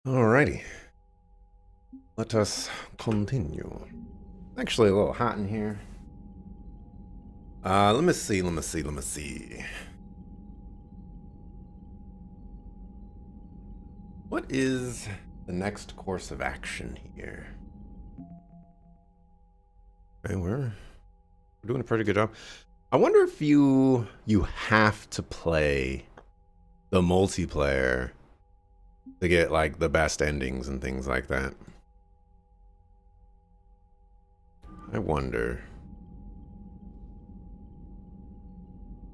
Alrighty, let us continue. Actually, a little hot in here. Let me see. What is the next course of action here? Okay, we're doing a pretty good job. I wonder if you have to play the multiplayer to get like the best endings and things like that. I wonder.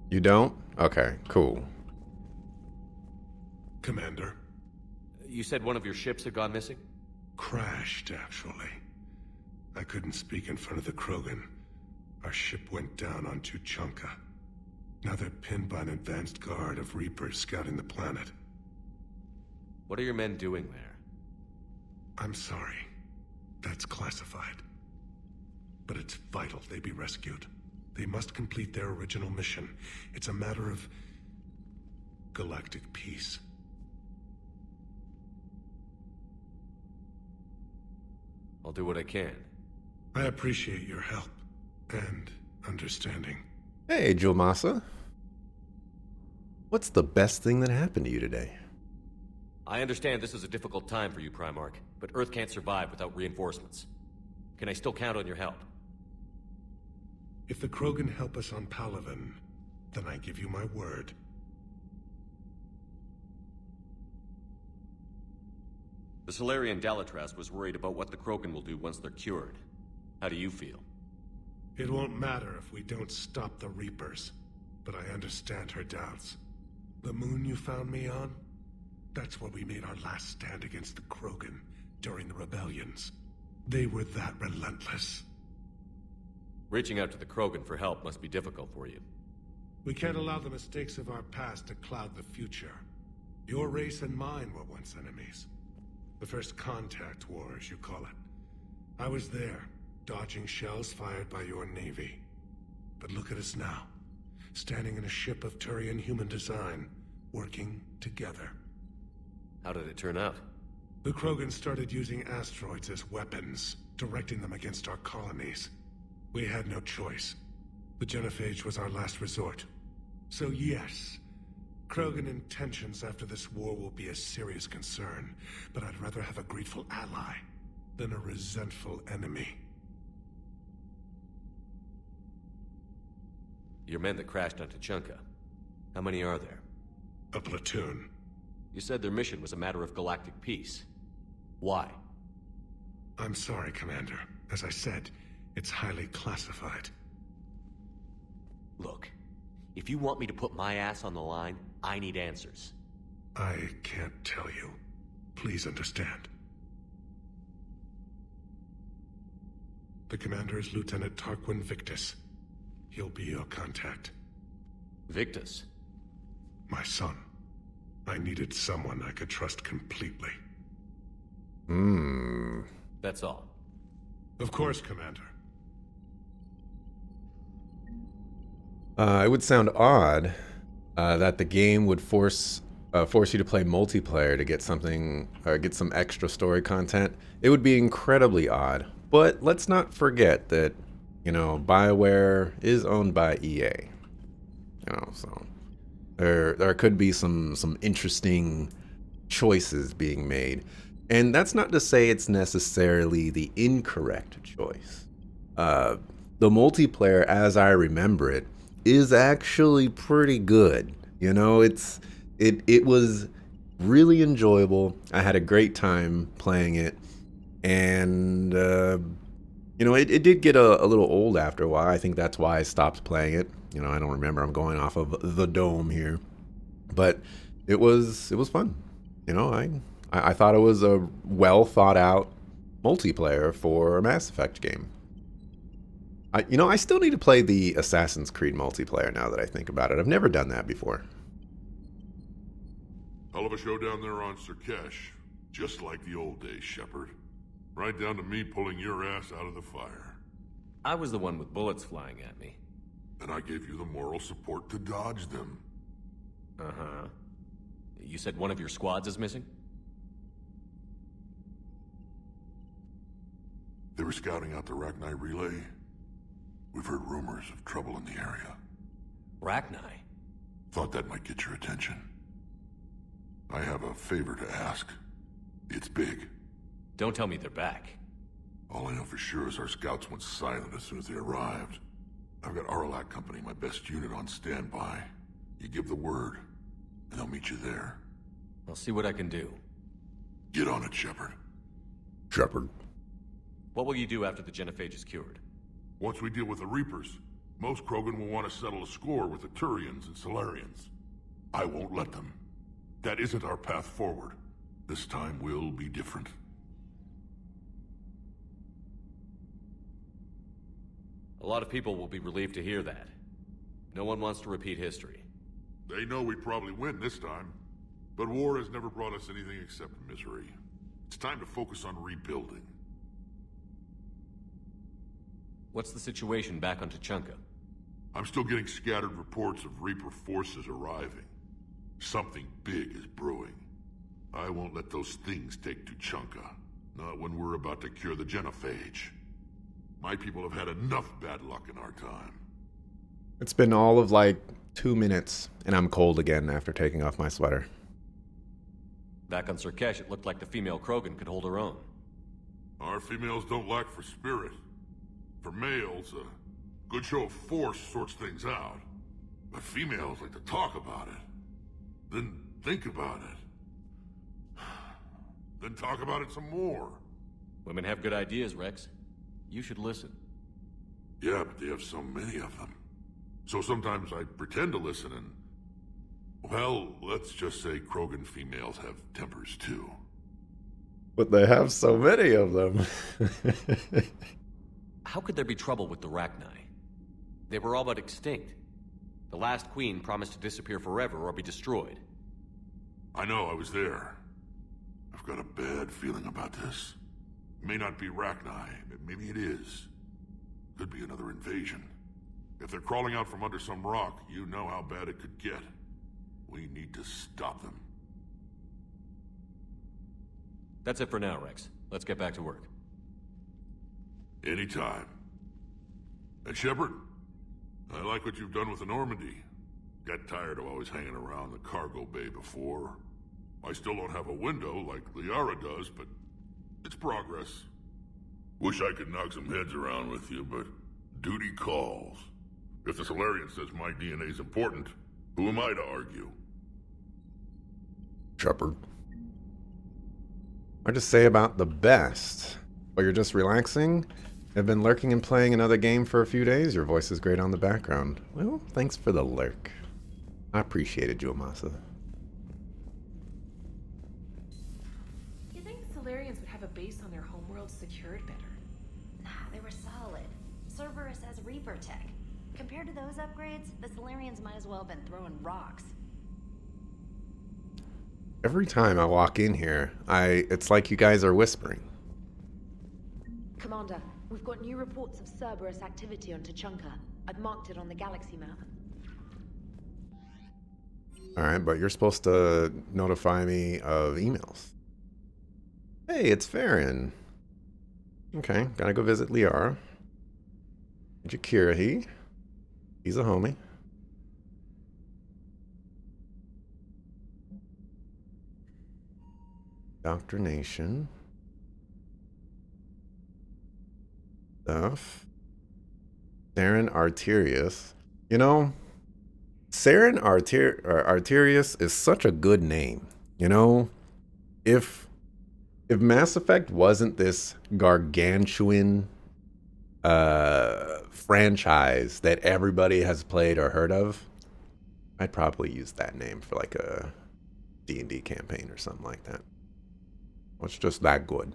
You don't? Okay, cool. Commander. You said one of your ships had gone missing? Crashed, actually. I couldn't speak in front of the Krogan. Our ship went down on Tuchanka. Now they're pinned by an advanced guard of Reapers scouting the planet. What are your men doing there? I'm sorry. That's classified. But it's vital they be rescued. They must complete their original mission. It's a matter of galactic peace. I'll do what I can. I appreciate your help and understanding. Hey, Jomasa. What's the best thing that happened to you today? I understand this is a difficult time for you, Primarch, but Earth can't survive without reinforcements. Can I still count on your help? If the Krogan help us on Palaven, then I give you my word. The Solarian Dalatras was worried about what the Krogan will do once they're cured. How do you feel? It won't matter if we don't stop the Reapers, but I understand her doubts. The moon you found me on? That's where we made our last stand against the Krogan during the rebellions. They were that relentless. Reaching out to the Krogan for help must be difficult for you. We can't allow the mistakes of our past to cloud the future. Your race and mine were once enemies. The first contact war, as you call it. I was there, dodging shells fired by your navy. But look at us now, standing in a ship of Turian human design, working together. How did it turn out? The Krogan started using asteroids as weapons, directing them against our colonies. We had no choice. The Genophage was our last resort. So yes, Krogan intentions after this war will be a serious concern, but I'd rather have a grateful ally than a resentful enemy. Your men that crashed on Tuchanka. How many are there? A platoon. You said their mission was a matter of galactic peace. Why? I'm sorry, Commander. As I said, it's highly classified. Look, if you want me to put my ass on the line, I need answers. I can't tell you. Please understand. The commander is Lieutenant Tarquin Victus. He'll be your contact. Victus? My son. I needed someone I could trust completely. That's all. Of course, Commander. It would sound odd that the game would force you to play multiplayer to get something or get some extra story content. It would be incredibly odd. But let's not forget that, BioWare is owned by EA. So there could be some interesting choices being made. And that's not to say it's necessarily the incorrect choice. The multiplayer, as I remember it, is actually pretty good. It was really enjoyable. I had a great time playing it, and it did get a little old after a while. I think that's why I stopped playing it. I don't remember. I'm going off of the dome here, but it was fun. I thought it was a well thought out multiplayer for a Mass Effect game. I still need to play the Assassin's Creed multiplayer now that I think about it. I've never done that before. Hell of a show down there on Surkesh. Just like the old days, Shepard. Right down to me pulling your ass out of the fire. I was the one with bullets flying at me. And I gave you the moral support to dodge them. Uh-huh. You said one of your squads is missing? They were scouting out the Rachni relay. We've heard rumors of trouble in the area. Rachni? Thought that might get your attention. I have a favor to ask. It's big. Don't tell me they're back. All I know for sure is our scouts went silent as soon as they arrived. I've got Aralak Company, my best unit, on standby. You give the word, and they'll meet you there. I'll see what I can do. Get on it, Shepard. Shepard. What will you do after the Genophage is cured? Once we deal with the Reapers, most Krogan will want to settle a score with the Turians and Solarians. I won't let them. That isn't our path forward. This time will be different. A lot of people will be relieved to hear that. No one wants to repeat history. They know we probably win this time. But war has never brought us anything except misery. It's time to focus on rebuilding. What's the situation back on Tuchanka? I'm still getting scattered reports of Reaper forces arriving. Something big is brewing. I won't let those things take Tuchanka. Not when we're about to cure the Genophage. My people have had enough bad luck in our time. It's been all of like 2 minutes, and I'm cold again after taking off my sweater. Back on Surkesh, it looked like the female Krogan could hold her own. Our females don't lack for spirit. For males, a good show of force sorts things out. But females like to talk about it. Then think about it. Then talk about it some more. Women have good ideas, Rex. You should listen. Yeah, but they have so many of them. So sometimes I pretend to listen and... Well, let's just say Krogan females have tempers too. But they have so many of them. How could there be trouble with the Rachni? They were all but extinct. The last queen promised to disappear forever or be destroyed. I know, I was there. I've got a bad feeling about this. It may not be Rachni, but maybe it is. Could be another invasion. If they're crawling out from under some rock, you know how bad it could get. We need to stop them. That's it for now, Rex. Let's get back to work. Anytime. And Shepard, I like what you've done with the Normandy. Got tired of always hanging around the cargo bay before. I still don't have a window like Liara does, but it's progress. Wish I could knock some heads around with you, but duty calls. If the Solarian says my DNA's important, who am I to argue? Shepard. I just say about the best. While you're just relaxing, have been lurking and playing another game for a few days. Your voice is great on the background. Well, thanks for the lurk. I appreciate it, Juamasa. You think Solarians would have a base on their homeworld secured better? Nah, they were solid. Cerberus has Reaper tech. Compared to those upgrades, the Solarians might as well have been throwing rocks. Every time I walk in here, it's like you guys are whispering. Commander, we've got new reports of Cerberus activity on Tuchanka. I've marked it on the galaxy map. Alright, but you're supposed to notify me of emails. Hey, it's Farron. Okay, gotta go visit Liara. Jakirahi. He's a homie. Doctrination. Stuff. Saren Arterius. You know, Saren Arterius is such a good name. You know, if Mass Effect wasn't this gargantuan franchise that everybody has played or heard of, I'd probably use that name for like a D&D campaign or something like that. It's just that good.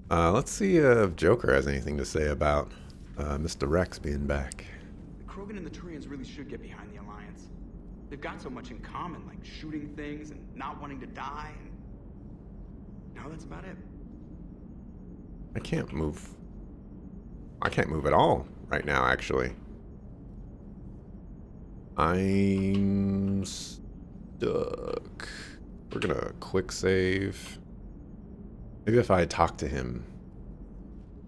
Let's see if Joker has anything to say about Mr. Rex being back. The Krogan and the Turians really should get behind the Alliance. They've got so much in common, like shooting things and not wanting to die, and... No, that's about it. I can't move. I can't move at all right now, actually. I'm stuck. We're gonna quick save. Maybe if I talk to him.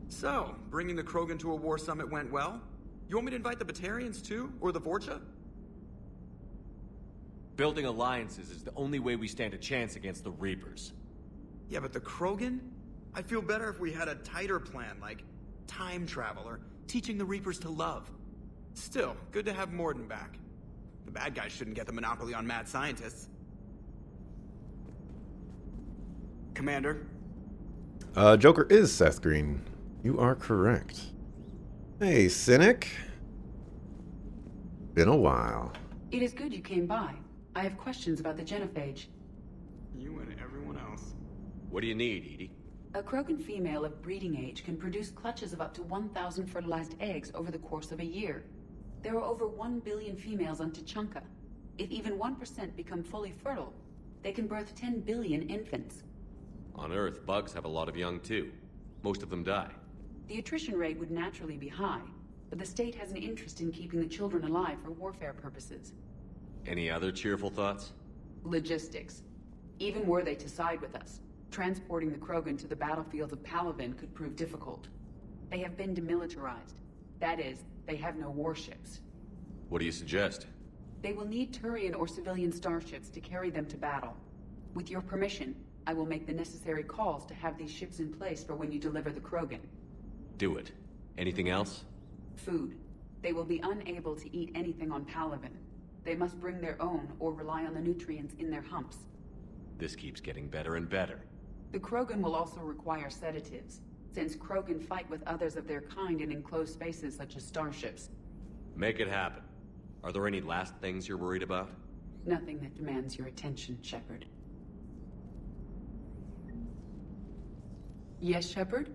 So, bringing the Krogan to a war summit went well? You want me to invite the Batarians too? Or the Vorcha? Building alliances is the only way we stand a chance against the Reapers. Yeah, but the Krogan? I'd feel better if we had a tighter plan, like time travel or teaching the Reapers to love. Still, good to have Morden back. The bad guys shouldn't get the monopoly on mad scientists. Commander? Joker is Seth Green. You are correct. Hey, Cynic. Been a while. It is good you came by. I have questions about the genophage. You and everyone else. What do you need, Edie? A Krogan female of breeding age can produce clutches of up to 1,000 fertilized eggs over the course of a year. There are over 1 billion females on Tuchanka. If even 1% become fully fertile, they can birth 10 billion infants. On Earth, bugs have a lot of young too. Most of them die. The attrition rate would naturally be high, but the state has an interest in keeping the children alive for warfare purposes. Any other cheerful thoughts? Logistics. Even were they to side with us, transporting the Krogan to the battlefields of Palaven could prove difficult. They have been demilitarized. That is, they have no warships. What do you suggest? They will need Turian or civilian starships to carry them to battle. With your permission, I will make the necessary calls to have these ships in place for when you deliver the Krogan. Do it. Anything else? Food. They will be unable to eat anything on Palaven. They must bring their own or rely on the nutrients in their humps. This keeps getting better and better. The Krogan will also require sedatives, since Krogan fight with others of their kind in enclosed spaces such as starships. Make it happen. Are there any last things you're worried about? Nothing that demands your attention, Shepard. Yes, Shepard?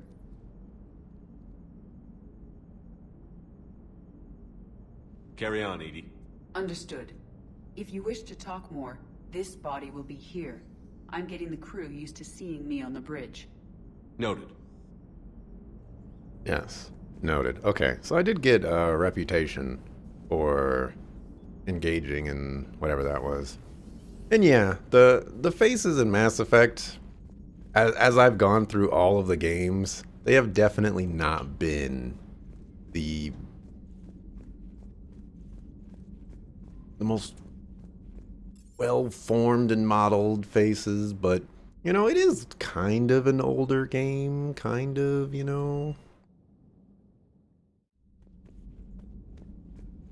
Carry on, Edie. Understood. If you wish to talk more, this body will be here. I'm getting the crew used to seeing me on the bridge. Noted. Yes, noted. Okay, so I did get a reputation for engaging in whatever that was. And yeah, the faces in Mass Effect, as I've gone through all of the games, they have definitely not been the most well-formed and modeled faces, but, you know, it is kind of an older game, kind of, you know.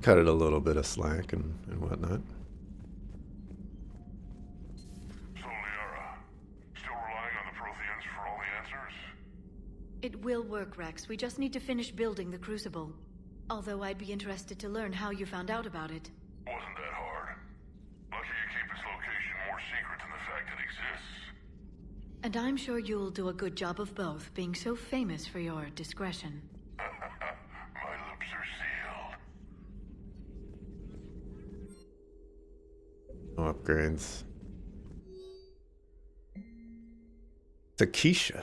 Cut it a little bit of slack and whatnot. So, Liara, still relying on the Protheans for all the answers? It will work, Rex. We just need to finish building the Crucible. Although I'd be interested to learn how you found out about it. Wasn't that hard. Lucky you keep its location more secret than the fact it exists. And I'm sure you'll do a good job of both, being so famous for your discretion. My lips are sealed. No upgrades. Takisha.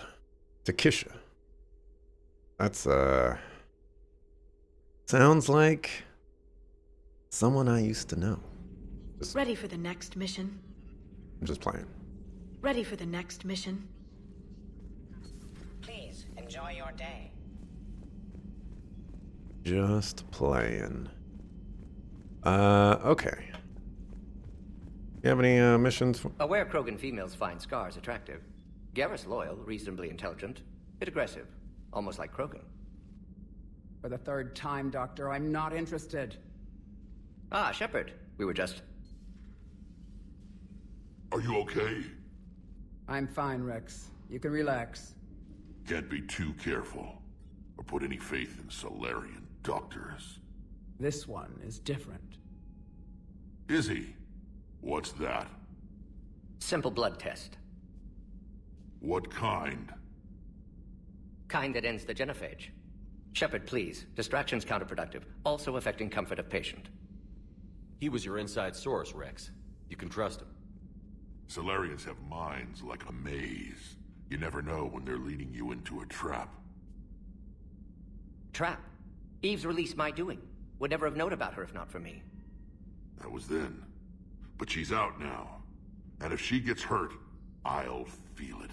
That's, sounds like someone I used to know. Ready for the next mission? I'm just playing. Ready for the next mission? Please, enjoy your day. Just playing. Okay. You have any, missions? Aware Krogan females find scars attractive. Garrus loyal, reasonably intelligent, bit aggressive, almost like Krogan. For the third time, Doctor, I'm not interested. Ah, Shepard. We were just... Are you okay? I'm fine, Rex. You can relax. Can't be too careful, or put any faith in Solarian doctors. This one is different. Is he? What's that? Simple blood test. What kind? Kind that ends the genophage. Shepard, please. Distraction's counterproductive, also affecting comfort of patient. He was your inside source, Rex. You can trust him. Solarians have minds like a maze. You never know when they're leading you into a trap. Trap. Eve's release my doing. Would never have known about her if not for me. That was then. But she's out now. And if she gets hurt, I'll feel it.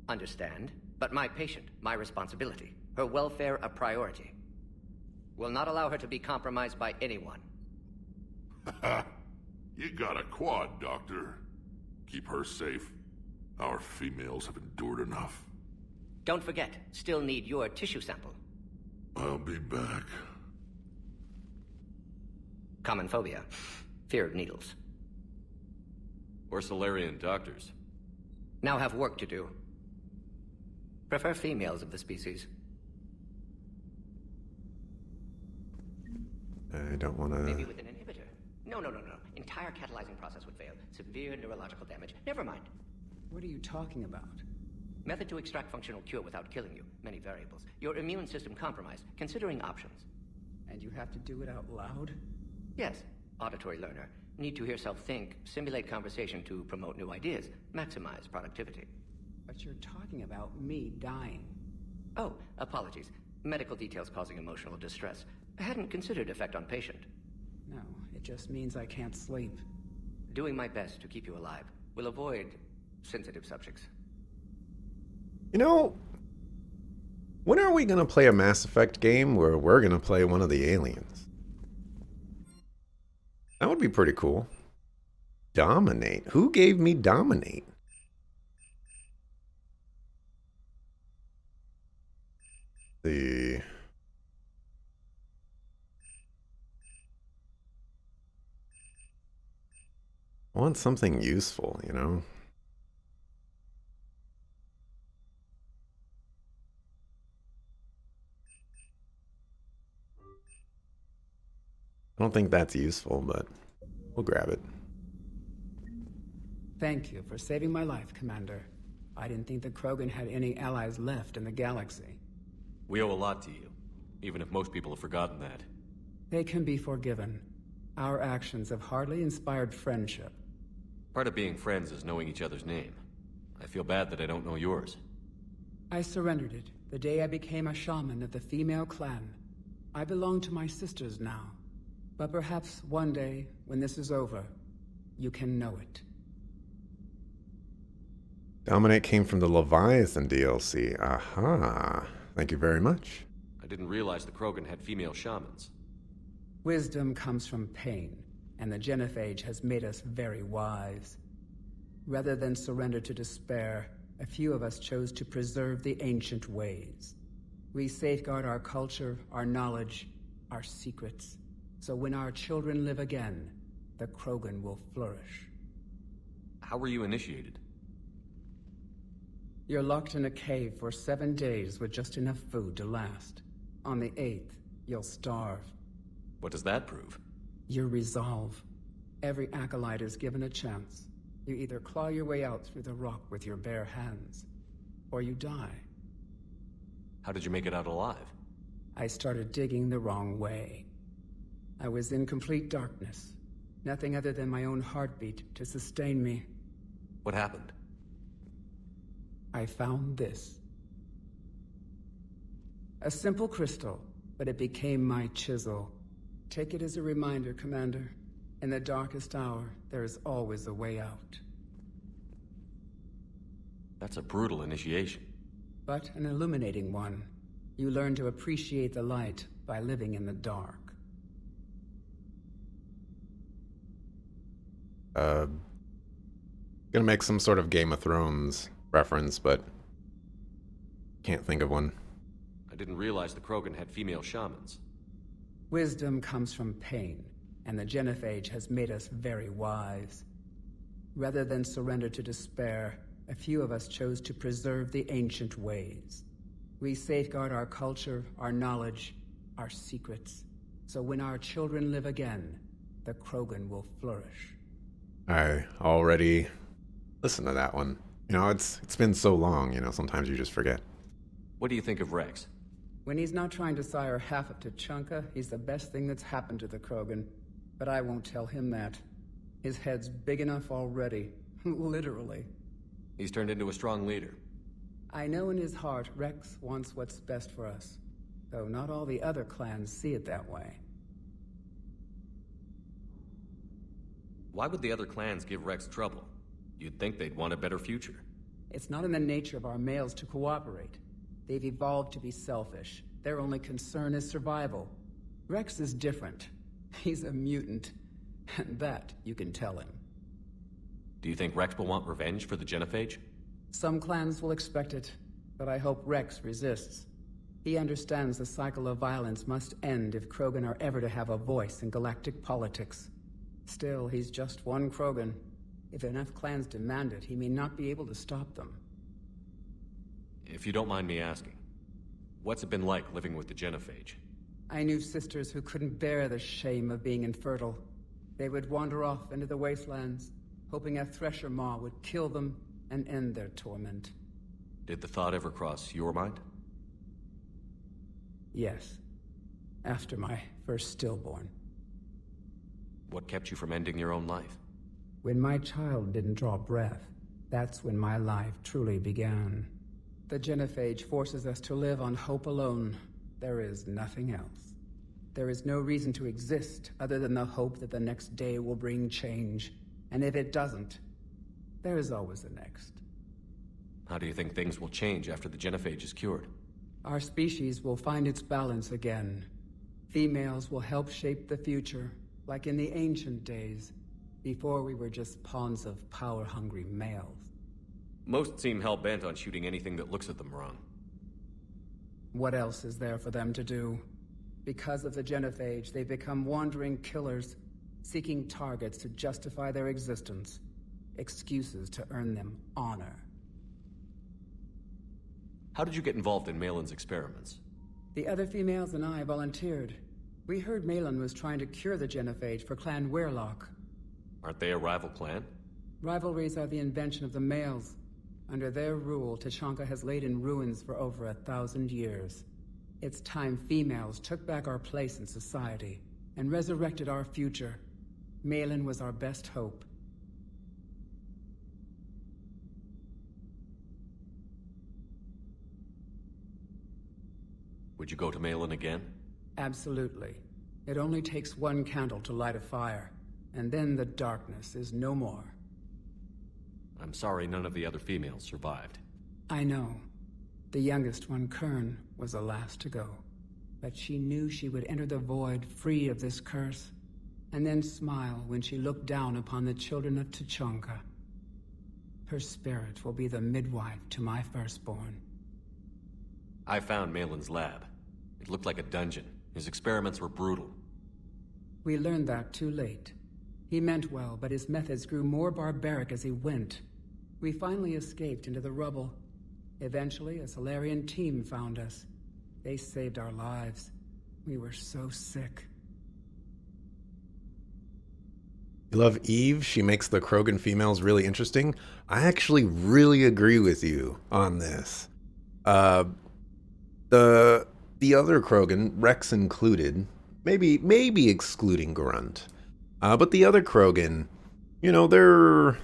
Understand, but my patient, my responsibility. Her welfare a priority. Will not allow her to be compromised by anyone. You got a quad, Doctor. Keep her safe. Our females have endured enough. Don't forget, still need your tissue sample. I'll be back. Common phobia. Fear of needles. Or Solarian doctors. Now have work to do. Prefer females of the species. I don't want Maybe to... with an inhibitor. No. Entire catalyzing process would fail. Severe neurological damage. Never mind. What are you talking about? Method to extract functional cure without killing you. Many variables. Your immune system compromised. Considering options. And you have to do it out loud? Yes. Auditory learner. Need to hear self think. Simulate conversation to promote new ideas. Maximize productivity. But you're talking about me dying. Oh, apologies. Medical details causing emotional distress. I hadn't considered effect on patient. No, it just means I can't sleep. Doing my best to keep you alive. Will avoid sensitive subjects. You know, when are we going to play a Mass Effect game where we're going to play one of the aliens? That would be pretty cool. Dominate. Who gave me Dominate? The... I want something useful, you know? I don't think that's useful, but we'll grab it. Thank you for saving my life, Commander. I didn't think the Krogan had any allies left in the galaxy. We owe a lot to you, even if most people have forgotten that. They can be forgiven. Our actions have hardly inspired friendship. Part of being friends is knowing each other's name. I feel bad that I don't know yours. I surrendered it the day I became a shaman of the female clan. I belong to my sisters now. But perhaps one day, when this is over, you can know it. Dominate came from the Leviathan DLC. Aha. Thank you very much. I didn't realize the Krogan had female shamans. Wisdom comes from pain, and the Genophage has made us very wise. Rather than surrender to despair, a few of us chose to preserve the ancient ways. We safeguard our culture, our knowledge, our secrets. So when our children live again, the Krogan will flourish. How were you initiated? You're locked in a cave for 7 days with just enough food to last. On the 8th, you'll starve. What does that prove? Your resolve. Every acolyte is given a chance. You either claw your way out through the rock with your bare hands, or you die. How did you make it out alive? I started digging the wrong way. I was in complete darkness. Nothing other than my own heartbeat to sustain me. What happened? I found this. A simple crystal, but it became my chisel. Take it as a reminder, Commander. In the darkest hour, there is always a way out. That's a brutal initiation. But an illuminating one. You learn to appreciate the light by living in the dark. Gonna make some sort of Game of Thrones reference, but can't think of one. I didn't realize the Krogan had female shamans. Wisdom comes from pain, and the Genophage has made us very wise. Rather than surrender to despair, a few of us chose to preserve the ancient ways. We safeguard our culture, our knowledge, our secrets. So when our children live again, the Krogan will flourish. I already listened to that one. You know, it's been so long, you know, sometimes you just forget. What do you think of Rex? When he's not trying to sire half of Tuchanka, he's the best thing that's happened to the Krogan. But I won't tell him that. His head's big enough already. Literally. He's turned into a strong leader. I know in his heart Rex wants what's best for us. Though not all the other clans see it that way. Why would the other clans give Rex trouble? You'd think they'd want a better future. It's not in the nature of our males to cooperate. They've evolved to be selfish. Their only concern is survival. Rex is different. He's a mutant. And that you can tell him. Do you think Rex will want revenge for the Genophage? Some clans will expect it, but I hope Rex resists. He understands the cycle of violence must end if Krogan are ever to have a voice in galactic politics. Still, he's just one Krogan. If enough clans demand it, he may not be able to stop them. If you don't mind me asking, what's it been like living with the Genophage? I knew sisters who couldn't bear the shame of being infertile. They would wander off into the wastelands, hoping a Thresher Maw would kill them and end their torment. Did the thought ever cross your mind? Yes. After my first stillborn. What kept you from ending your own life? When my child didn't draw breath, that's when my life truly began. The Genophage forces us to live on hope alone. There is nothing else. There is no reason to exist other than the hope that the next day will bring change. And if it doesn't, there is always the next. How do you think things will change after the Genophage is cured? Our species will find its balance again. Females will help shape the future, like in the ancient days, before we were just pawns of power-hungry males. Most seem hell-bent on shooting anything that looks at them wrong. What else is there for them to do? Because of the Genophage, they've become wandering killers, seeking targets to justify their existence, excuses to earn them honor. How did you get involved in Malin's experiments? The other females and I volunteered. We heard Malin was trying to cure the Genophage for Clan Weirlock. Aren't they a rival clan? Rivalries are the invention of the males. Under their rule, Tuchanka has laid in ruins for over 1,000 years. It's time females took back our place in society and resurrected our future. Malin was our best hope. Would you go to Malin again? Absolutely. It only takes one candle to light a fire, and then the darkness is no more. I'm sorry none of the other females survived. I know. The youngest one, Kern, was the last to go. But she knew she would enter the void free of this curse, and then smile when she looked down upon the children of Tuchanka. Her spirit will be the midwife to my firstborn. I found Malin's lab. It looked like a dungeon. His experiments were brutal. We learned that too late. He meant well, but his methods grew more barbaric as he went. We finally escaped into the rubble. Eventually, a Solarian team found us. They saved our lives. We were so sick. You love Eve? She makes the Krogan females really interesting. I actually really agree with you on this. The other Krogan, Rex included, maybe excluding Grunt, but the other Krogan, you know, they're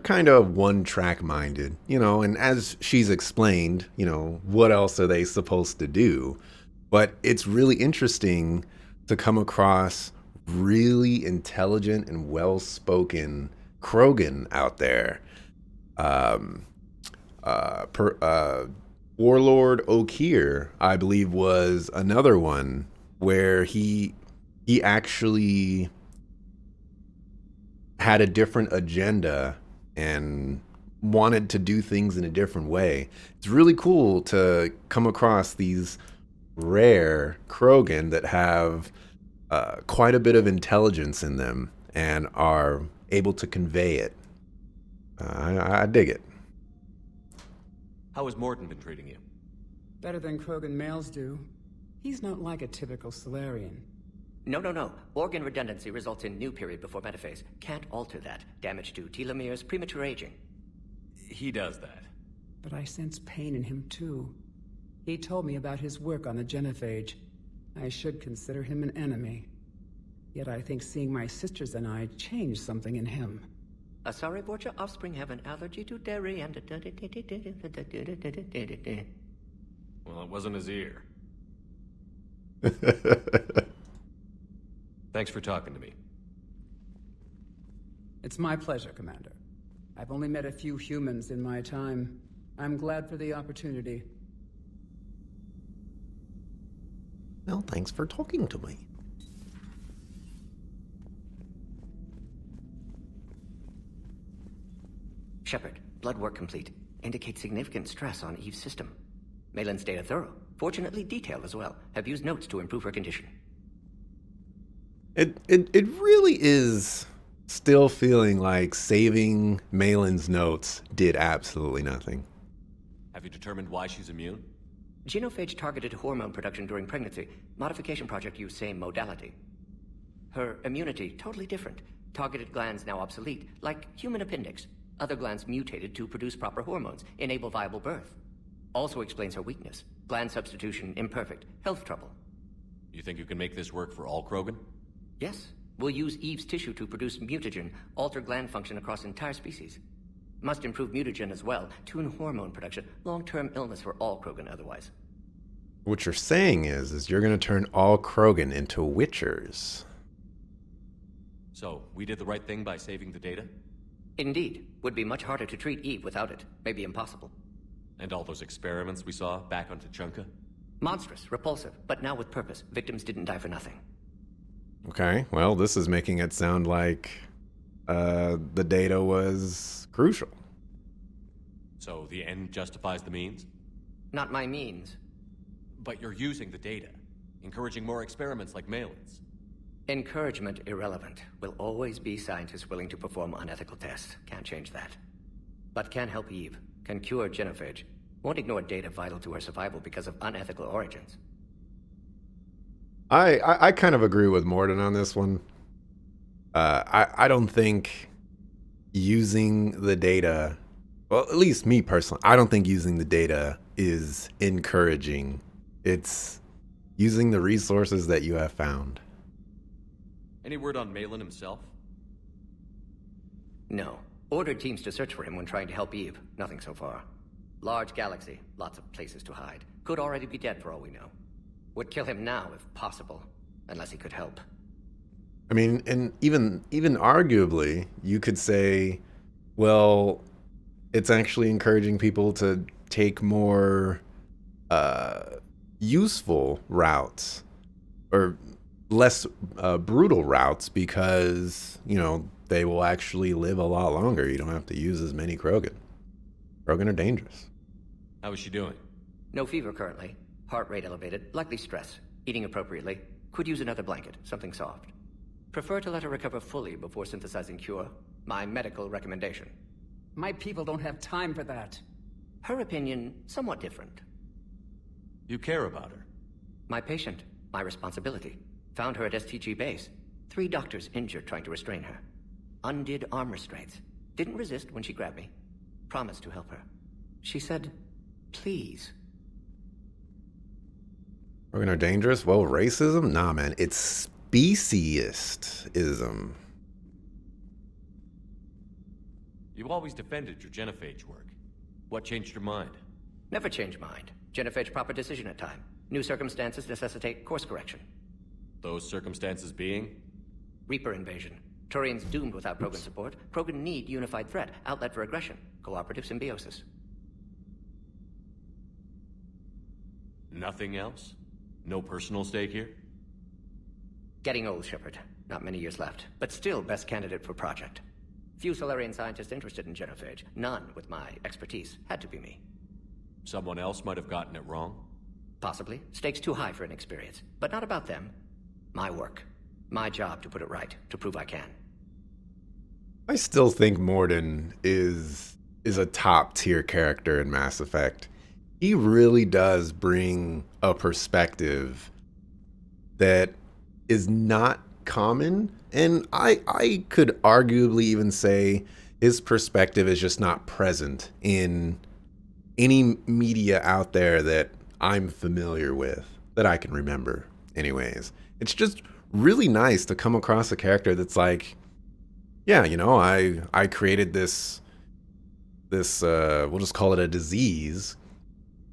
kind of one-track minded, you know, and as she's explained, you know, what else are they supposed to do? But it's really interesting to come across really intelligent and well-spoken Krogan out there. Warlord Okeer, I believe, was another one where he actually had a different agenda and wanted to do things in a different way. It's really cool to come across these rare Krogan that have quite a bit of intelligence in them and are able to convey it. I dig it. How has Mordin been treating you? Better than Krogan males do. He's not like a typical Solarian. No. Organ redundancy results in new period before metaphase. Can't alter that. Damage to telomeres, premature aging. He does that. But I sense pain in him too. He told me about his work on the Genophage. I should consider him an enemy. Yet I think seeing my sisters and I changed something in him. Sorry, Borgia, offspring have an allergy to dairy and... Well, it wasn't his ear. Thanks for talking to me. It's my pleasure, Commander. I've only met a few humans in my time. I'm glad for the opportunity. Well, thanks for talking to me. Shepard, blood work complete. Indicates significant stress on Eve's system. Malin's data thorough. Fortunately detailed as well. Have used notes to improve her condition. It really is still feeling like saving Malin's notes did absolutely nothing. Have you determined why she's immune? Genophage targeted hormone production during pregnancy. Modification project used same modality. Her immunity, totally different. Targeted glands now obsolete, like human appendix. Other glands mutated to produce proper hormones, enable viable birth. Also explains her weakness. Gland substitution imperfect. Health trouble. You think you can make this work for all Krogan? Yes. We'll use Eve's tissue to produce mutagen, alter gland function across entire species. Must improve mutagen as well, tune hormone production. Long-term illness for all Krogan otherwise. What you're saying is you're going to turn all Krogan into Witchers. So, we did the right thing by saving the data? Indeed. Would be much harder to treat Eve without it. Maybe impossible. And all those experiments we saw back on Tuchanka? Monstrous, repulsive, but now with purpose. Victims didn't die for nothing. Okay, well, this is making it sound like the data was crucial. So the end justifies the means? Not my means. But you're using the data, encouraging more experiments like Malin's. Encouragement irrelevant. Will always be scientists willing to perform unethical tests. Can't change that. But can help Eve. Can cure genophage. Won't ignore data vital to her survival because of unethical origins. I kind of agree with Mordin on this one. I don't think using the data, well, at least me personally, I don't think using the data is encouraging. It's using the resources that you have found. Any word on Malin himself? No. Ordered teams to search for him when trying to help Eve. Nothing so far. Large galaxy, lots of places to hide. Could already be dead for all we know. Would kill him now if possible, unless he could help. I mean, and even arguably, you could say, well, it's actually encouraging people to take more useful routes or less brutal routes because, you know, they will actually live a lot longer. You don't have to use as many Krogan. Krogan are dangerous. How is she doing? No fever currently. Heart rate elevated, likely stress. Eating appropriately. Could use another blanket, something soft. Prefer to let her recover fully before synthesizing cure. My medical recommendation. My people don't have time for that. Her opinion, somewhat different. You care about her? My patient. My responsibility. Found her at STG base. 3 doctors injured trying to restrain her. Undid arm restraints. Didn't resist when she grabbed me. Promised to help her. She said, please. Krogan are dangerous? Well, racism? Nah, man. It's speciesism. You always defended your genophage work. What changed your mind? Never change mind. Genophage proper decision at time. New circumstances necessitate course correction. Those circumstances being? Reaper invasion. Turians doomed without Krogan support. Krogan need unified threat. Outlet for aggression. Cooperative symbiosis. Nothing else? No personal stake here? Getting old, Shepard. Not many years left. But still best candidate for project. Few Solarian scientists interested in genophage. None with my expertise. Had to be me. Someone else might have gotten it wrong? Possibly. Stakes too high for inexperience. But not about them. My work. My job to put it right. To prove I can. I still think Mordin is a top tier character in Mass Effect. He really does bring a perspective that is not common, and I could arguably even say his perspective is just not present in any media out there that I'm familiar with, that I can remember anyways. It's just really nice to come across a character that's like, yeah, you know, I created this we'll just call it a disease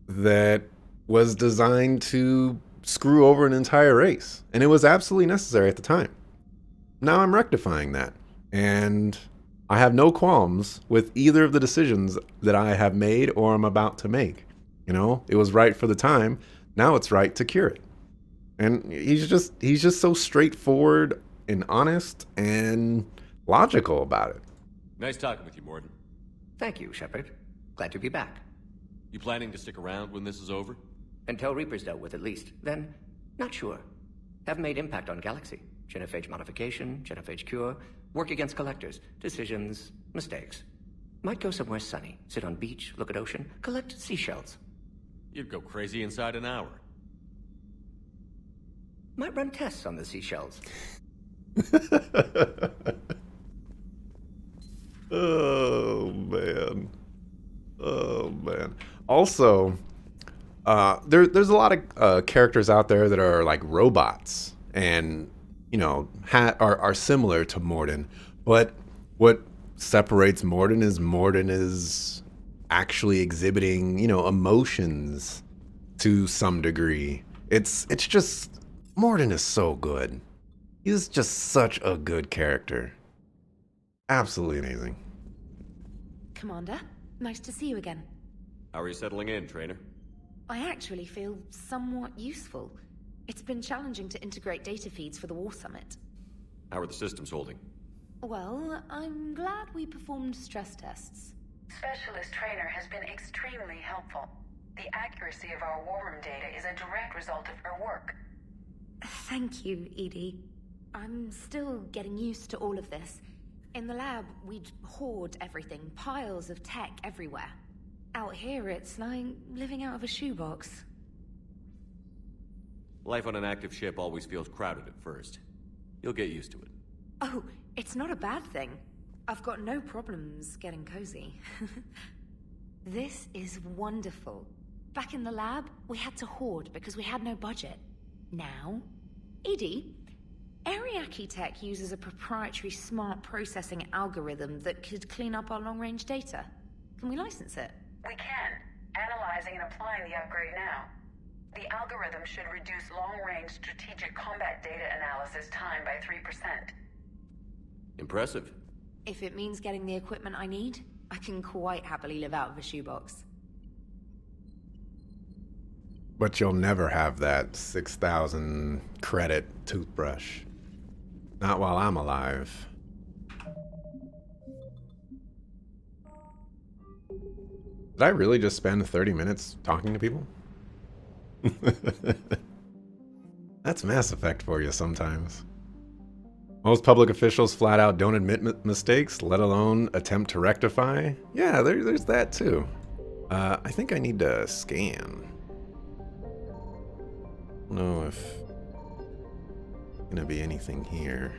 that was designed to screw over an entire race. And it was absolutely necessary at the time. Now I'm rectifying that. And I have no qualms with either of the decisions that I have made or am about to make. You know, it was right for the time. Now it's right to cure it. And he's just so straightforward and honest and logical about it. Nice talking with you, Morden. Thank you, Shepard. Glad to be back. You planning to stick around when this is over? Until Reaper's dealt with, at least. Then, not sure. Have made impact on Galaxy. Genophage modification, genophage cure, work against collectors, decisions, mistakes. Might go somewhere sunny, sit on beach, look at ocean, collect seashells. You'd go crazy inside an hour. Might run tests on the seashells. Oh man. Oh man. Also, there's a lot of characters out there that are like robots and, you know, are similar to Morden. But what separates Morden is actually exhibiting, you know, emotions to some degree. It's just, Morden is so good. He's just such a good character. Absolutely amazing. Commander, nice to see you again. How are you settling in, Trainer? I actually feel somewhat useful. It's been challenging to integrate data feeds for the War Summit. How are the systems holding? Well, I'm glad we performed stress tests. Specialist Trainer has been extremely helpful. The accuracy of our war room data is a direct result of her work. Thank you, Edie. I'm still getting used to all of this. In the lab, we'd hoard everything, piles of tech everywhere. Out here, it's like living out of a shoebox. Life on an active ship always feels crowded at first. You'll get used to it. Oh, it's not a bad thing. I've got no problems getting cozy. This is wonderful. Back in the lab, we had to hoard because we had no budget. Now, Edie, Ariake Tech uses a proprietary smart processing algorithm that could clean up our long-range data. Can we license it? We can. Analyzing and applying the upgrade now. The algorithm should reduce long-range strategic combat data analysis time by 3%. Impressive. If it means getting the equipment I need, I can quite happily live out of a shoebox. But you'll never have that 6,000 credit toothbrush. Not while I'm alive. Did I really just spend 30 minutes talking to people? That's Mass Effect for you sometimes. Most public officials flat out don't admit mistakes, let alone attempt to rectify. Yeah, there's that too. I think I need to scan. I don't know if there's gonna be anything here,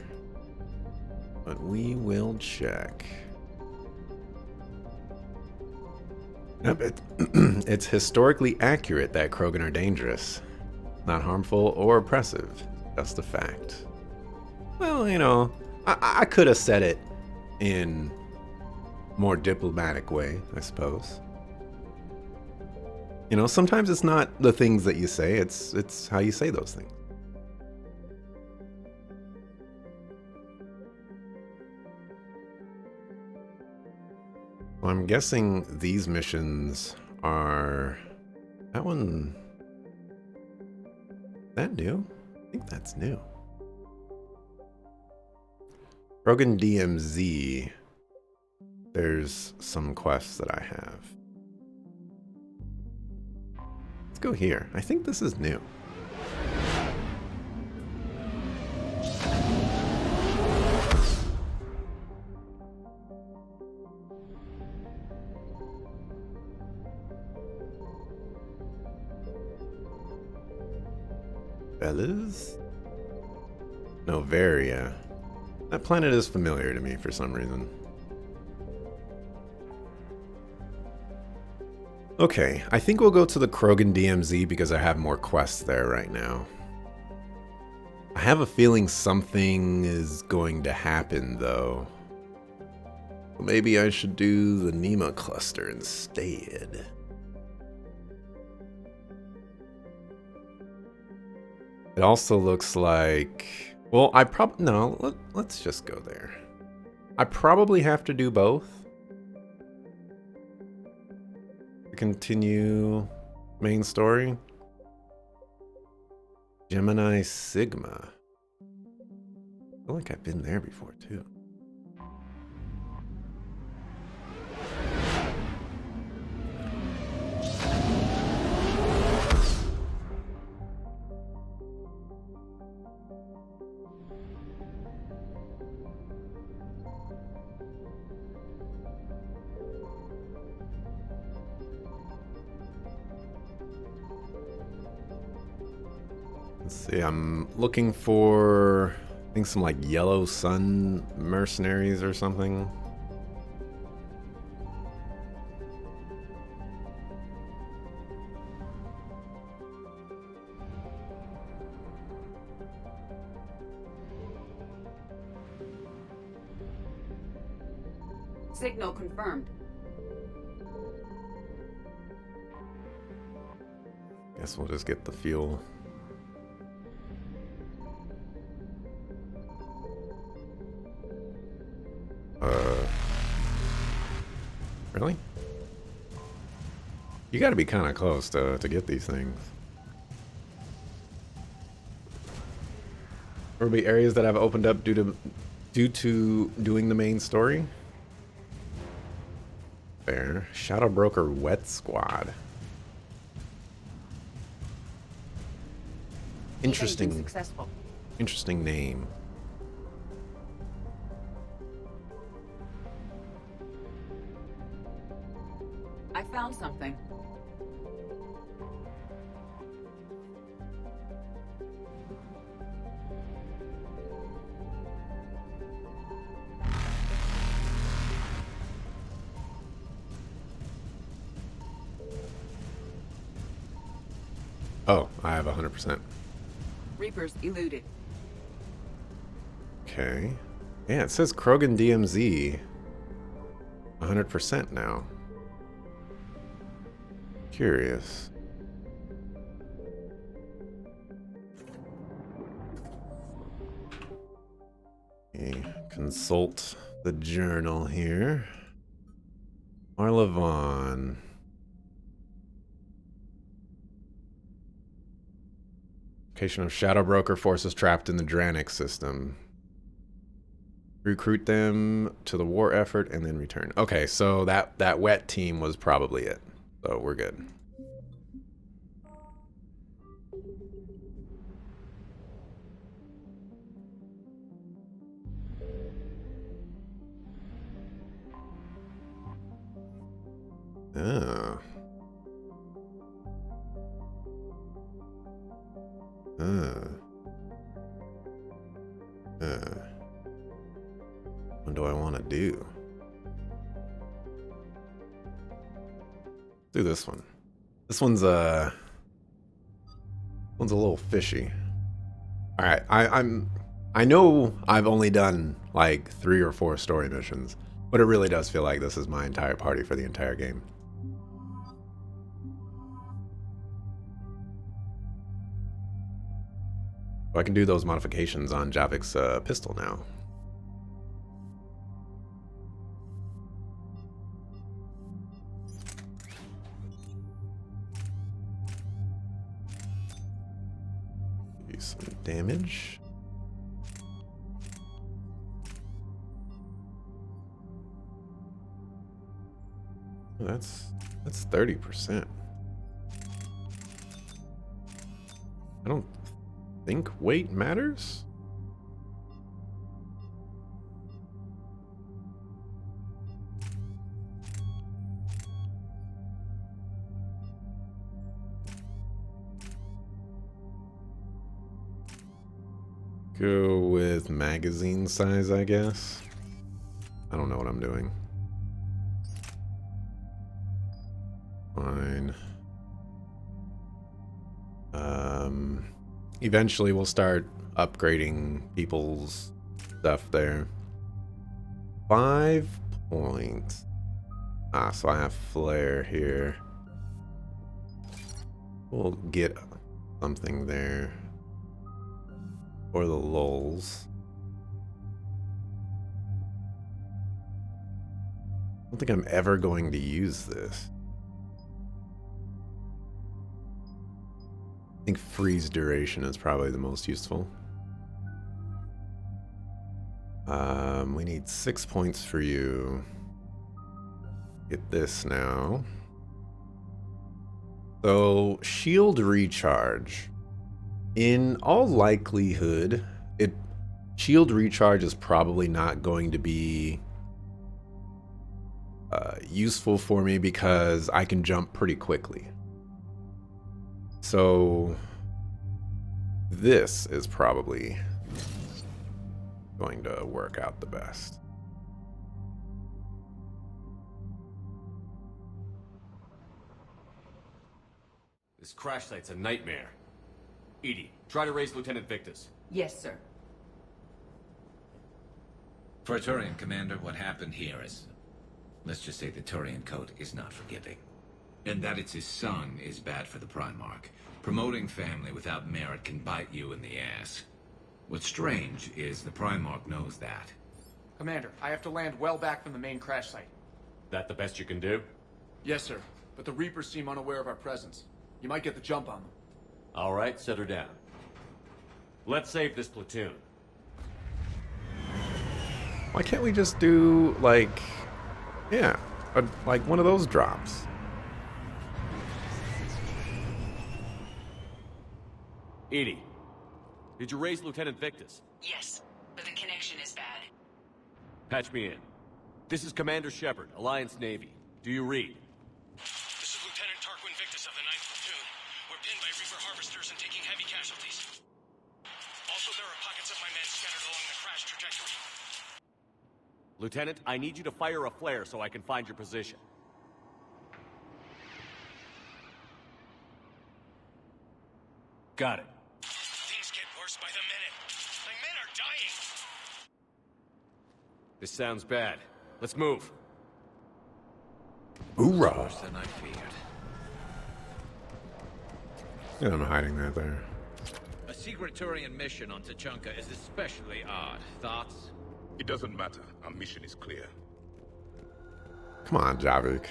but we will check. Yep, it's historically accurate that Krogan are dangerous. Not harmful or oppressive, just a fact. Well, you know, I could have said it in more diplomatic way, I suppose. You know, sometimes it's not the things that you say, it's how you say those things. Well, I'm guessing these missions are... That one... Is that new? I think that's new. Krogan DMZ. There's some quests that I have. Let's go here. I think this is new. Bellas? Novaria. That planet is familiar to me for some reason. Okay, I think we'll go to the Krogan DMZ because I have more quests there right now. I have a feeling something is going to happen, though. Maybe I should do the Nema cluster instead. It also looks like... Well, I probably... No, let's just go there. I probably have to do both. Continue main story. Gemini Sigma. I feel like I've been there before too. Let's see, I'm looking for, I think, some like Yellow Sun mercenaries or something. Signal confirmed. Guess we'll just get the fuel. Really? You gotta be kind of close to get these things. There will be areas that have opened up due to doing the main story. Fair. Shadow Broker Wet Squad. Interesting. Successful. Interesting name. I found something. Oh, I have 100%. Reapers eluded. Okay. Yeah, it says Krogan DMZ 100% now. Curious. Okay, consult the journal here. Marla Vaughn. Location of Shadow Broker forces trapped in the Dranik system. Recruit them to the war effort and then return. Okay, so that wet team was probably it. So we're good. Oh. What do I want to do? Do this one. This one's a little fishy. All right, I know I've only done like 3 or 4 story missions, but it really does feel like this is my entire party for the entire game. I can do those modifications on Javik's pistol now. Do some damage. That's 30%. I don't think weight matters. Go with magazine size, I guess. I don't know what I'm doing. Fine. Eventually we'll start upgrading people's stuff there. 5 points. Ah, so I have flare here. We'll get something there for the lulz. I don't think I'm ever going to use this. I think freeze duration is probably the most useful. We need 6 points for you. Get this now. So, shield recharge. In all likelihood, shield recharge is probably not going to be useful for me because I can jump pretty quickly. So, this is probably going to work out the best. This crash site's a nightmare. EDI, try to raise Lieutenant Victus. Yes, sir. For a Turian commander, what happened here is... let's just say the Turian code is not forgiving. And that it's his son is bad for the Primarch. Promoting family without merit can bite you in the ass. What's strange is the Primarch knows that. Commander, I have to land well back from the main crash site. That the best you can do? Yes, sir. But the Reapers seem unaware of our presence. You might get the jump on them. All right, set her down. Let's save this platoon. Why can't we just do, like, yeah, like one of those drops? EDI, did you raise Lieutenant Victus? Yes, but the connection is bad. Patch me in. This is Commander Shepard, Alliance Navy. Do you read? This is Lieutenant Tarquin Victus of the 9th Platoon. We're pinned by Reaper harvesters and taking heavy casualties. Also, there are pockets of my men scattered along the crash trajectory. Lieutenant, I need you to fire a flare so I can find your position. Got it. Things get worse by the minute. My men are dying. This sounds bad. Let's move. Hoorah! Worse than I feared. Yeah, I'm hiding that there. A secret Turian mission on Tuchanka is especially odd. Thoughts? It doesn't matter. Our mission is clear. Come on, Javik.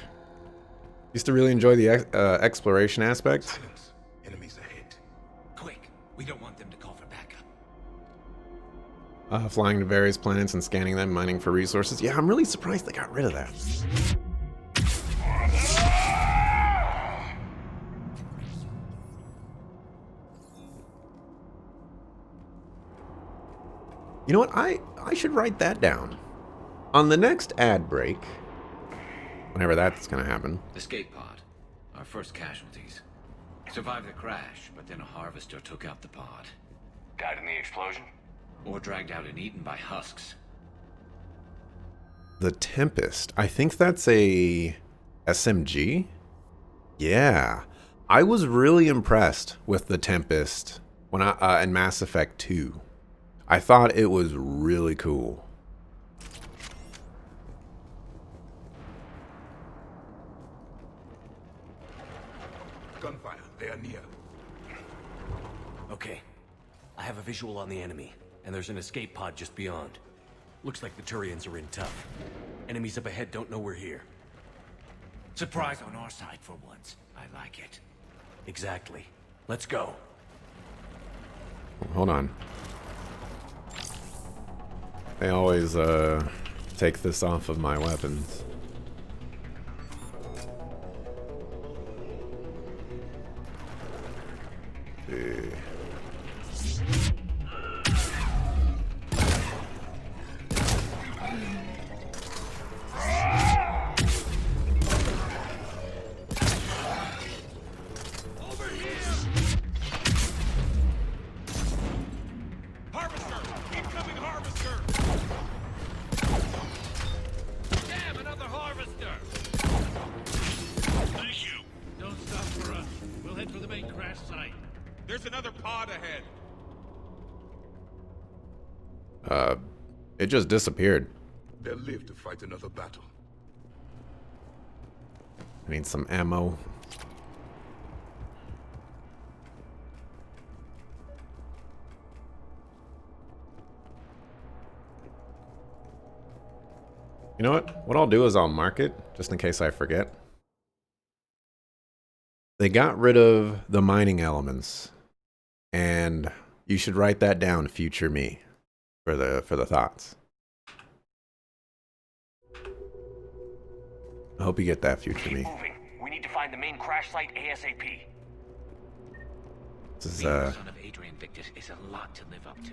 Used to really enjoy the exploration aspect. Silence. Enemies ahead. Quick! We don't want them to call for backup. Flying to various planets and scanning them, mining for resources. Yeah, I'm really surprised they got rid of that. You know what? I should write that down. On the next ad break, whenever that's going to happen. Escape pod. Our first casualties. Survived the crash, but then a harvester took out the pod. Died in the explosion? Or dragged out and eaten by husks. The Tempest. I think that's a SMG? Yeah. I was really impressed with the Tempest when in Mass Effect 2. I thought it was really cool. Gunfire. They are near. Okay. I have a visual on the enemy, and there's an escape pod just beyond. Looks like the Turians are in tough. Enemies up ahead don't know we're here. Surprise on our side for once. I like it. Exactly. Let's go. Hold on. They always take this off of my weapons. It just disappeared. They'll live to fight another battle. I need some ammo. You know what? What I'll do is I'll mark it, just in case I forget. They got rid of the mining elements. And you should write that down, future me, for the thoughts. I hope you get that, future me. Moving. We need to find the main crash site ASAP. This is, Being the son of Adrian Victus is a lot to live up to.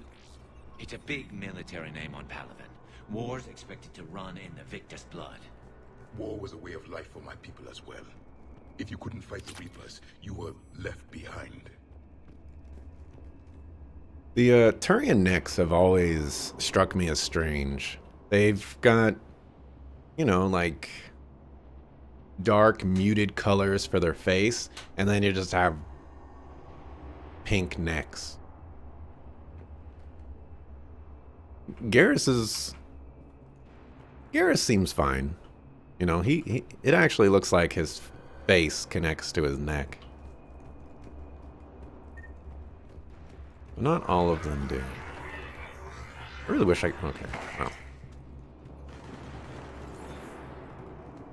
It's a big military name on Palaven. War's expected to run in the Victus blood. War was a way of life for my people as well. If you couldn't fight the Reapers, you were left behind. The Turian necks have always struck me as strange. They've got, you know, like dark muted colors for their face, and then you just have pink necks. Garrus seems fine. You know, it actually looks like his face connects to his neck. But not all of them do. I really wish okay, well.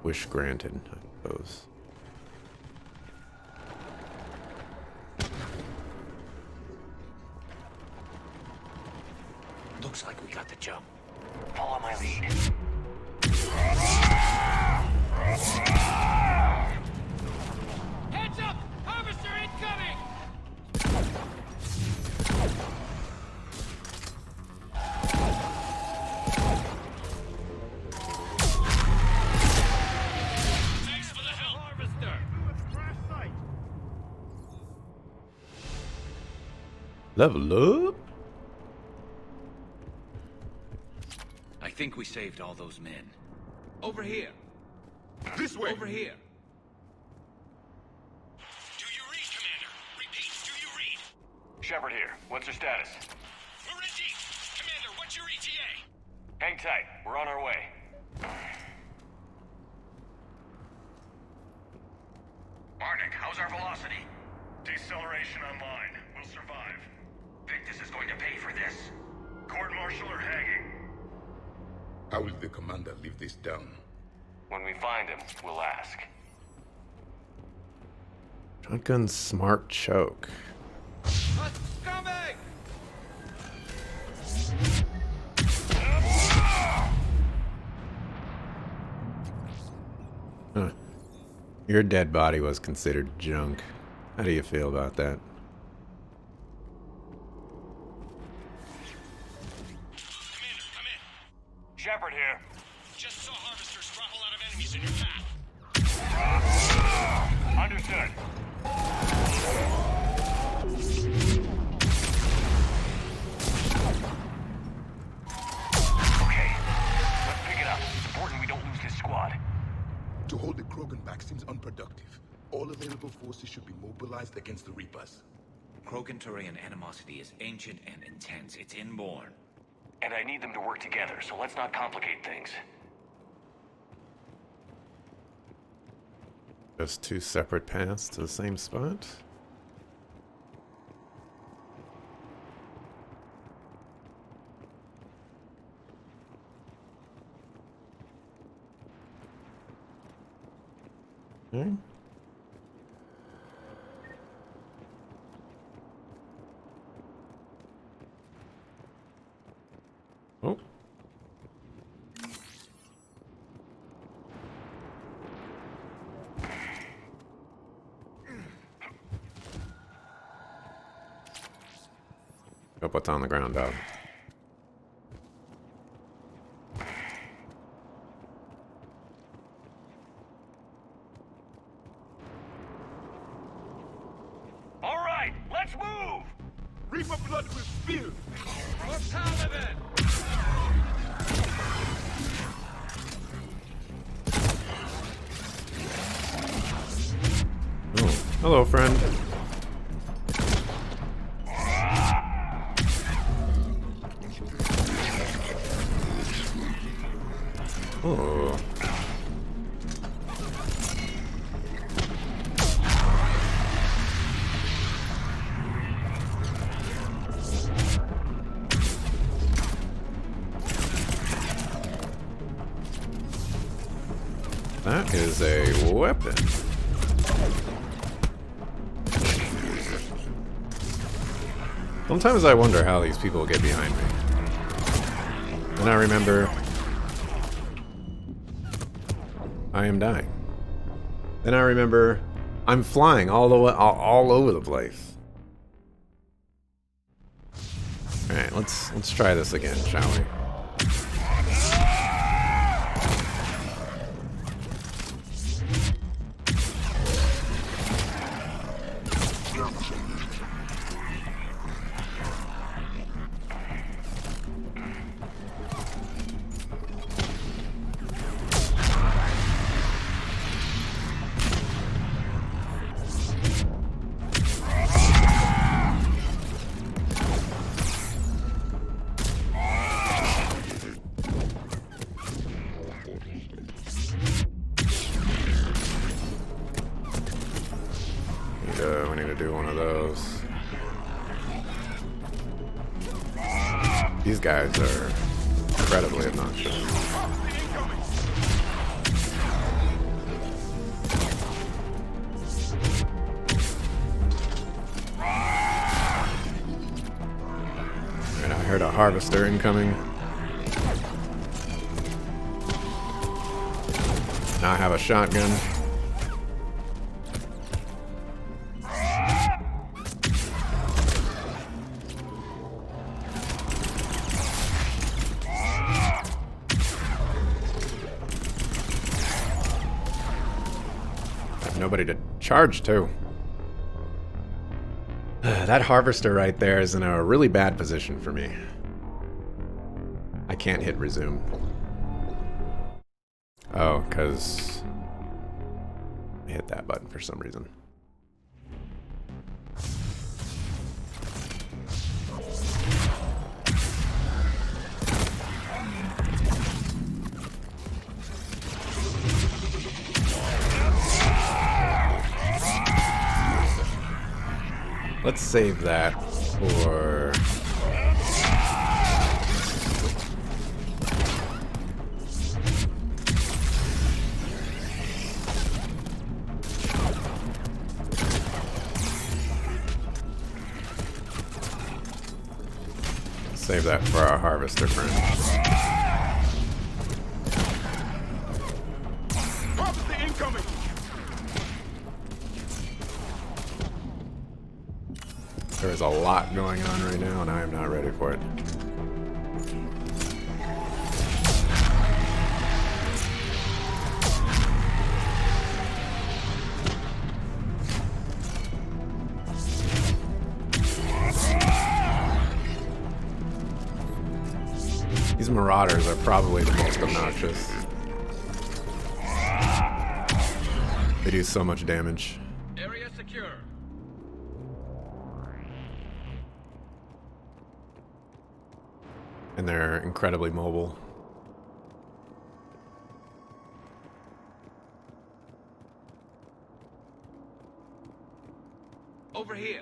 Wish granted, I suppose. Looks like we got the jump. Follow my lead. Heads up! Harvester incoming! Thanks for the help, Harvester! Level up? I think we saved all those men. Over here. This way! Over here. Do you read, Commander? Repeat, do you read? Shepard here. What's your status? We're in deep. Commander, what's your ETA? Hang tight. We're on our way. Barnick, how's our velocity? Deceleration online. We'll survive. Victus is going to pay for this. Court-martial or hanging? How will the commander leave this down? When we find him, we'll ask. Shotgun smart choke. Coming! Huh. Your dead body was considered junk. How do you feel about that? Commander, come in. Shepard here. Just saw harvesters throttle out of enemies in your path. Understood. Okay, let's pick it up. It's important we don't lose this squad. To hold the Krogan back seems unproductive. All available forces should be mobilized against the Reapers. Krogan-Turian animosity is ancient and intense. It's inborn. And I need them to work together, so let's not complicate things. Just two separate paths to the same spot? Okay. Oh. Hope what's on the ground, dog. All right, let's move! Reaper blood will spill! Oh, hello, friend. Oh. That is a weapon. Sometimes I wonder how these people get behind me. Then I remember I am dying. Then I remember I'm flying all the way, all over the place. All right, let's try this again, shall we? We need to do one of those. These guys are incredibly obnoxious. Alright, I heard a harvester incoming. Now I have a shotgun. Nobody to charge to. That harvester right there is in a really bad position for me. I can't hit resume. Oh, because I hit that button for some reason. Let's save that for... Save that for our harvester friend. Harvester incoming! There is a lot going on right now, and I am not ready for it. These marauders are probably the most obnoxious. They do so much damage. Area secure. And they're incredibly mobile. Over here.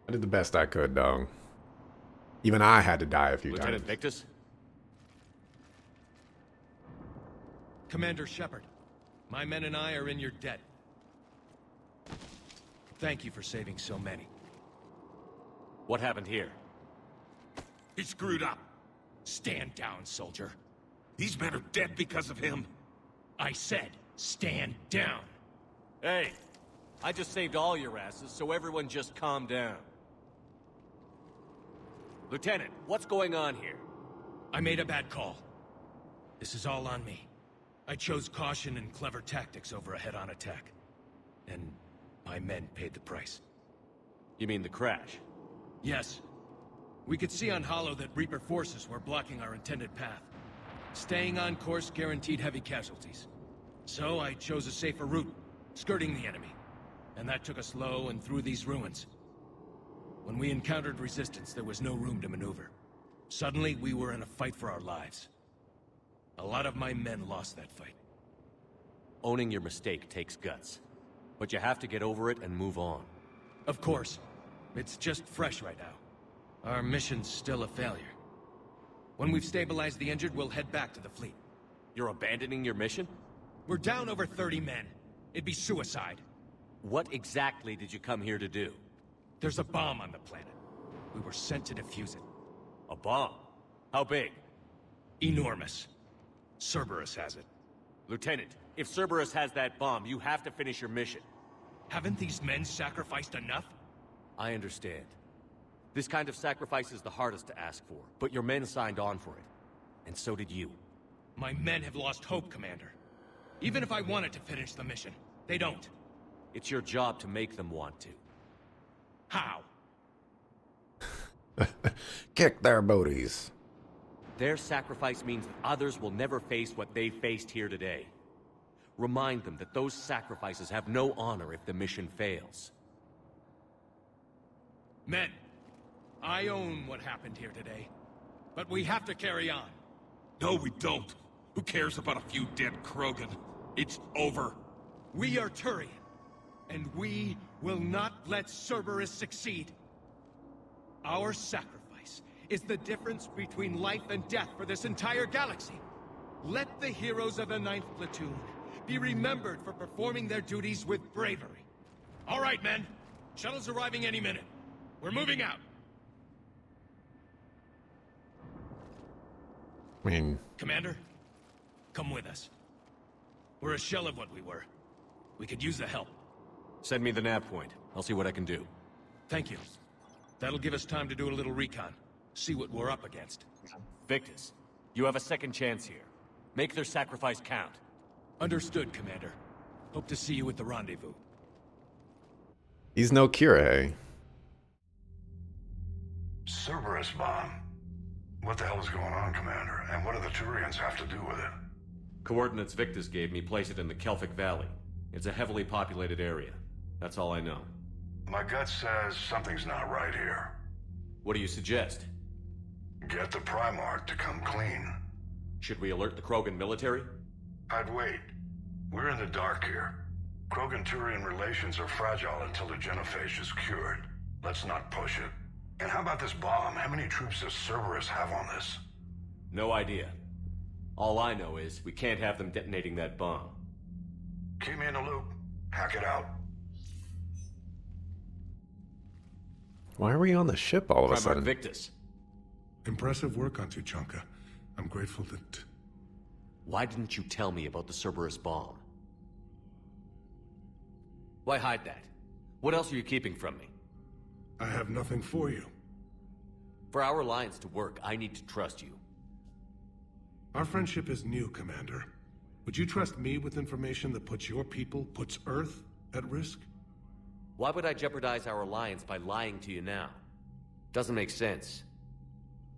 I did the best I could, dog. Even I had to die a few Lieutenant times. Victus? Commander Shepard, my men and I are in your debt. Thank you for saving so many. What happened here? He screwed up. Stand down, soldier. These men are dead because of him. I said, stand down. Hey, I just saved all your asses, so everyone just calm down. Lieutenant, what's going on here? I made a bad call. This is all on me. I chose caution and clever tactics over a head-on attack. And my men paid the price. You mean the crash? Yes. We could see on Hollow that Reaper forces were blocking our intended path. Staying on course guaranteed heavy casualties. So I chose a safer route, skirting the enemy. And that took us low and through these ruins. When we encountered resistance, there was no room to maneuver. Suddenly, we were in a fight for our lives. A lot of my men lost that fight. Owning your mistake takes guts. But you have to get over it and move on. Of course. It's just fresh right now. Our mission's still a failure. When we've stabilized the injured, we'll head back to the fleet. You're abandoning your mission? We're down over 30 men. It'd be suicide. What exactly did you come here to do? There's a bomb on the planet. We were sent to defuse it. A bomb? How big? Enormous. Cerberus has it. Lieutenant, if Cerberus has that bomb, you have to finish your mission. Haven't these men sacrificed enough? I understand. This kind of sacrifice is the hardest to ask for, but your men signed on for it. And so did you. My men have lost hope, Commander. Even if I wanted to finish the mission, they don't. It's your job to make them want to. How? Kick their booties. Their sacrifice means that others will never face what they faced here today. Remind them that those sacrifices have no honor if the mission fails. Men, I own what happened here today. But we have to carry on. No, we don't. Who cares about a few dead Krogan? It's over. We are Turian, and we will not let Cerberus succeed. Our sacrifice is the difference between life and death for this entire galaxy. Let the heroes of the 9th Platoon be remembered for performing their duties with bravery. All right, men. Shuttle's arriving any minute. We're moving out. I mean... Commander, come with us. We're a shell of what we were. We could use the help. Send me the nav point. I'll see what I can do. Thank you. That'll give us time to do a little recon. See what we're up against. Victus, you have a second chance here. Make their sacrifice count. Understood, Commander. Hope to see you at the rendezvous. He's no Kirei. Cerberus bomb. What the hell is going on, Commander? And what do the Turians have to do with it? Coordinates Victus gave me place it in the Kelphic Valley. It's a heavily populated area. That's all I know. My gut says something's not right here. What do you suggest? Get the Primarch to come clean. Should we alert the Krogan military? I'd wait. We're in the dark here. Krogan-Turian relations are fragile until the genophage is cured. Let's not push it. And how about this bomb? How many troops does Cerberus have on this? No idea. All I know is we can't have them detonating that bomb. Keep me in the loop. Hack it out. Why are we on the ship all of a sudden? Victus. Impressive work on Tuchanka. I'm grateful that... Why didn't you tell me about the Cerberus bomb? Why hide that? What else are you keeping from me? I have nothing for you. For our alliance to work, I need to trust you. Our friendship is new, Commander. Would you trust me with information that puts your people, puts Earth, at risk? Why would I jeopardize our alliance by lying to you now? Doesn't make sense.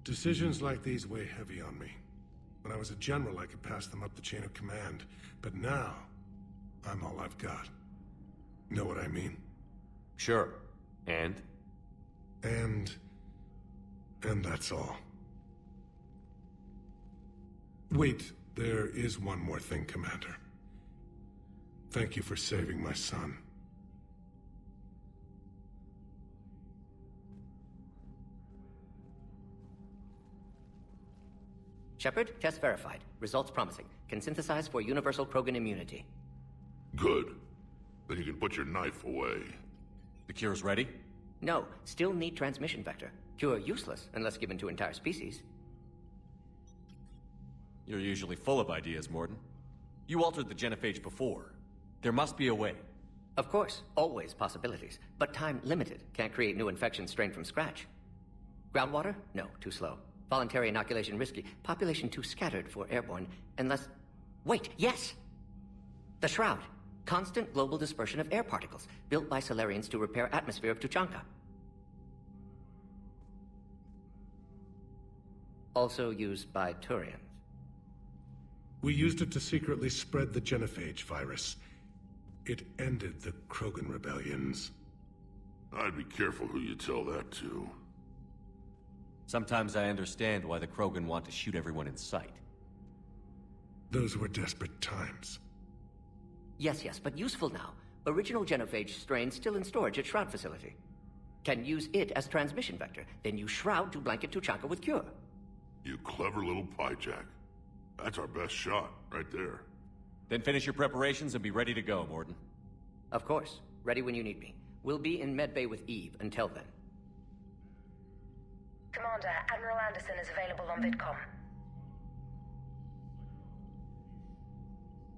Decisions like these weigh heavy on me. When I was a general, I could pass them up the chain of command. But now, I'm all I've got. Know what I mean? Sure. And that's all. Wait, there is one more thing, Commander. Thank you for saving my son. Shepard, test verified. Results promising. Can synthesize for universal Krogan immunity. Good. Then you can put your knife away. The cure's ready? No, still need transmission vector. Cure useless unless given to entire species. You're usually full of ideas, Mordin. You altered the genophage before. There must be a way. Of course, always possibilities. But time limited. Can't create new infections strained from scratch. Groundwater? No, too slow. Voluntary inoculation risky. Population too scattered for airborne. Unless... Wait, yes! The Shroud. Constant global dispersion of air particles, built by Salarians to repair atmosphere of Tuchanka. Also used by Turians. We used it to secretly spread the genophage virus. It ended the Krogan rebellions. I'd be careful who you tell that to. Sometimes I understand why the Krogan want to shoot everyone in sight. Those were desperate times. Yes, but useful now. Original genophage strain still in storage at Shroud facility. can use it as transmission vector. Then you shroud to blanket Tuchanka with cure. You clever little pyjak. That's our best shot, right there. Then finish your preparations and be ready to go, Mordin. Of course. Ready when you need me. We'll be in medbay with Eve until then. Commander, Admiral Anderson is available on VidCom.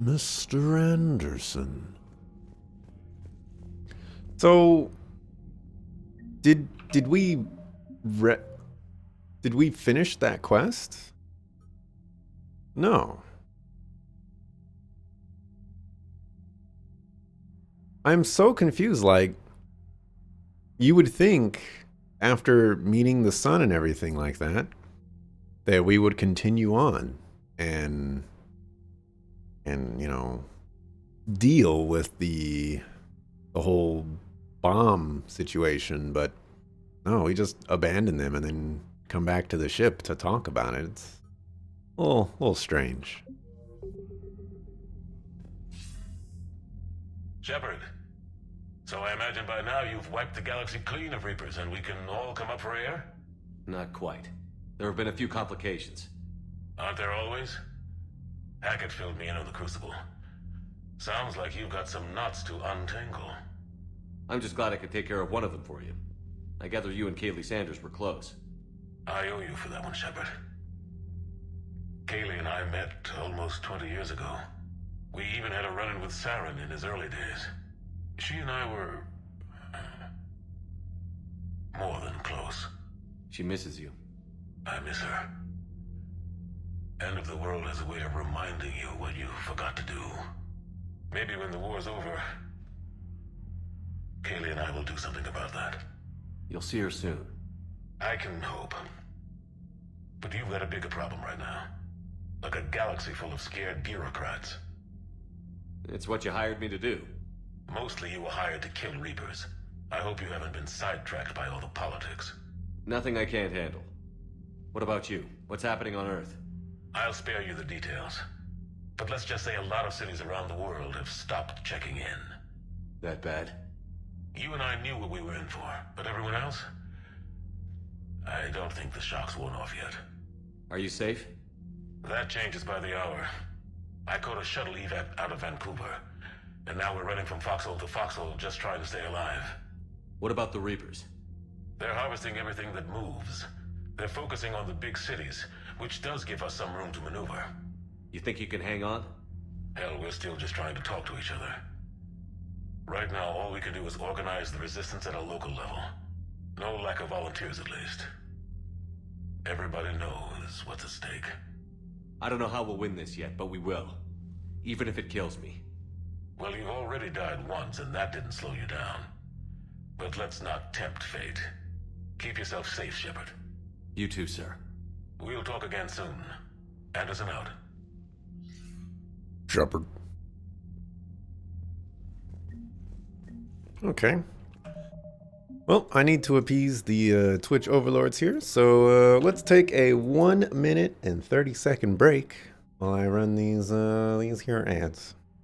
Mr. Anderson. So, did we finish that quest? No. I'm so confused. Like, you would think after meeting the sun and everything like that, that we would continue on and you know, deal with the whole bomb situation, but no, we just abandon them and then come back to the ship to talk about it. It's a little strange. Shepard, so I imagine by now you've wiped the galaxy clean of Reapers and we can all come up for air? Not quite. There have been a few complications. Aren't there always? Hackett filled me in on the Crucible. Sounds like you've got some knots to untangle. I'm just glad I could take care of one of them for you. I gather you and Kaylee Sanders were close. I owe you for that one, Shepard. Kaylee and I met almost 20 years ago. We even had a run-in with Saren in his early days. She and I were... more than close. She misses you. I miss her. End of the world has a way of reminding you what you forgot to do. Maybe when the war's over, Kaylee and I will do something about that. You'll see her soon. I can hope. But you've got a bigger problem right now. Like a galaxy full of scared bureaucrats. It's what you hired me to do. Mostly you were hired to kill Reapers. I hope you haven't been sidetracked by all the politics. Nothing I can't handle. What about you? What's happening on Earth? I'll spare you the details. But let's just say a lot of cities around the world have stopped checking in. That bad? You and I knew what we were in for, but everyone else? I don't think the shock's worn off yet. Are you safe? That changes by the hour. I caught a shuttle evac out of Vancouver, and now we're running from foxhole to foxhole just trying to stay alive. What about the Reapers? They're harvesting everything that moves. They're focusing on the big cities, which does give us some room to maneuver. You think you can hang on? Hell, we're still just trying to talk to each other. Right now, all we can do is organize the resistance at a local level. No lack of volunteers, at least. Everybody knows what's at stake. I don't know how we'll win this yet, but we will. Even if it kills me. Well, you've already died once, and that didn't slow you down. But let's not tempt fate. Keep yourself safe, Shepard. You too, sir. We'll talk again soon. Anderson out. Shepard. Okay. Well, I need to appease the Twitch overlords here, so let's take a 1 minute and 30-second break while I run these here ads.